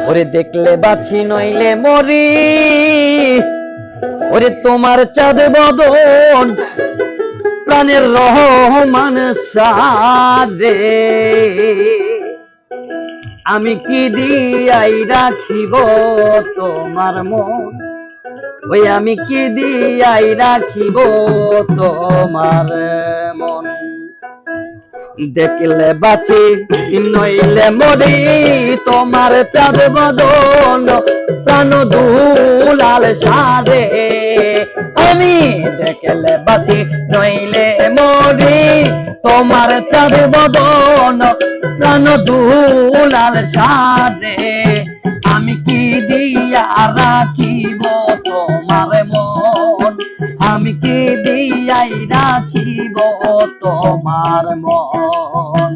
ওরে দেখলে বাছি নইলে মরি, ওরে তোমার চাঁদ বদন প্রাণের রহমান সাদে, আমি কি দিয়াই রাখিব তোমার মন, ওই আমি কি দিয়াই রাখিব তোমার মন। দেখলে বাঁচি নইলে মরি, তোমার চাঁদ বদন প্রাণ দুলাল সাদে, আমি দেখলে বাঁচি নইলে মরি, তোমার চাঁদ বদন প্রাণ দুলাল সাদে, আমি কি দিয়া রাখিব তোমার মন, আমি কি দিয়াই রাখিব তোমার মন।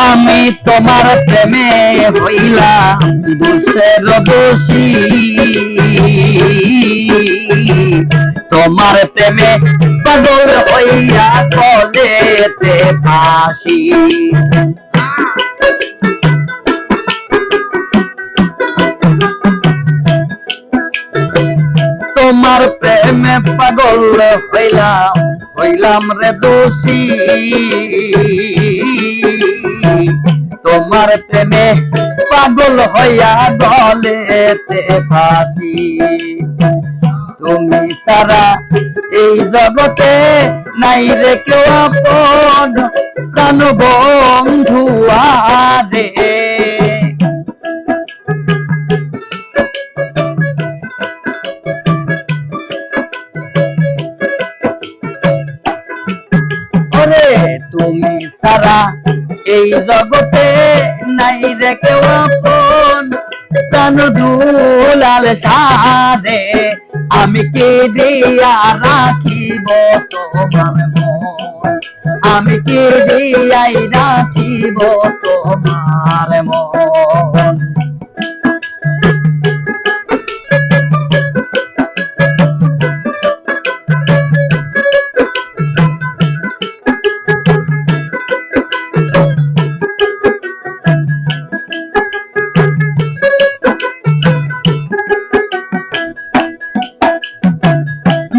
আমি তোমার প্রেমে হইলাম দোষের দোষী, তোমার প্রেমে পাগল হইয়া কলেতে ফাঁসি, তোমার প্রেমে পাগল হইলাম রে দোষী, তোমার প্রেমে পাগল হইয়া গলেতে ফাঁসি, তুমি সারা এই জগতে নাই রে কেউ আপন প্রাণ বন্ধু আরে, ওরে তুমি সারা এই জগতে নাই রে কেউ আপন প্রাণ দুলাল সাদে, আমি কি দিয়া রাখিব তোমার মন, আমি কি দিয়াই রাখিব তোমার মন।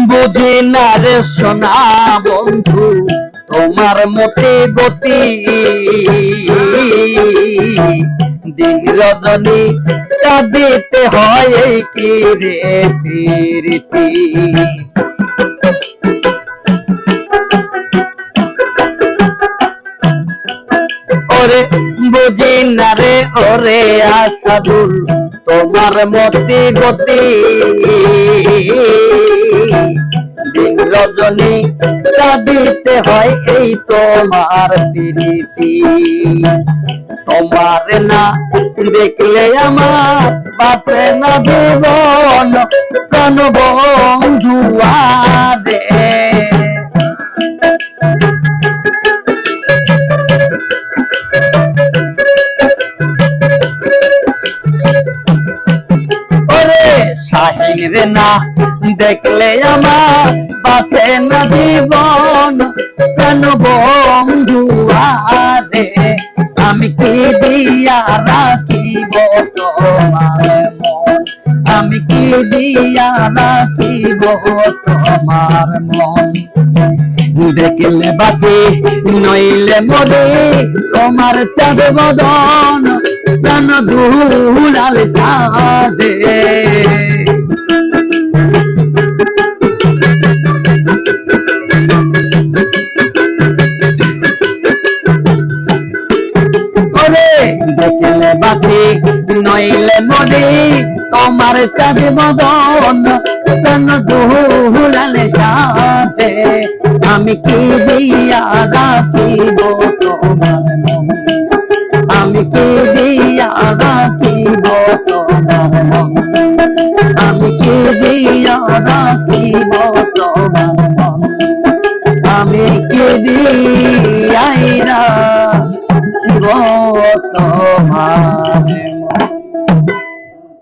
বুঝি না রে সোনা বন্ধু তোমার মতে গতি, দিন রজনী কাঁদিতে হয় এই কি রে প্রীতি, ওরে বুঝি না রে ওরে আশাদুল তোমার মতে গতি, দিন রজনী কাঁদিতে হয় এই তোমার প্রীতি, তোমার না দেখলে আমার বাঁচে না জীবন প্রাণ বন্ধু আরে, ওরে শাহিন রে না দেখলে আমার বাঁচে না জীবন প্রাণ বন্ধু আরে, আমি কি দিয়া রাখিব তোমার মন, আমি কি দিয়া রাখিব তোমার মন। দেখলে বাঁচি নইলে মরি, তোমার চাঁদ বদন প্রাণ দুলাল সাদে, ওরে দেখলে বাঁচি নইলে মরি, তোমার চাঁদ বদন প্রাণ দুলাল সাদে, আমি কি দিয়া রাখিব তোমার মন, আমি কি দিয়া রাখিব তোমার মন, আমি কি দিয়া রাখিব তোমার মন, আমি কি দিয়া আইরা তোমার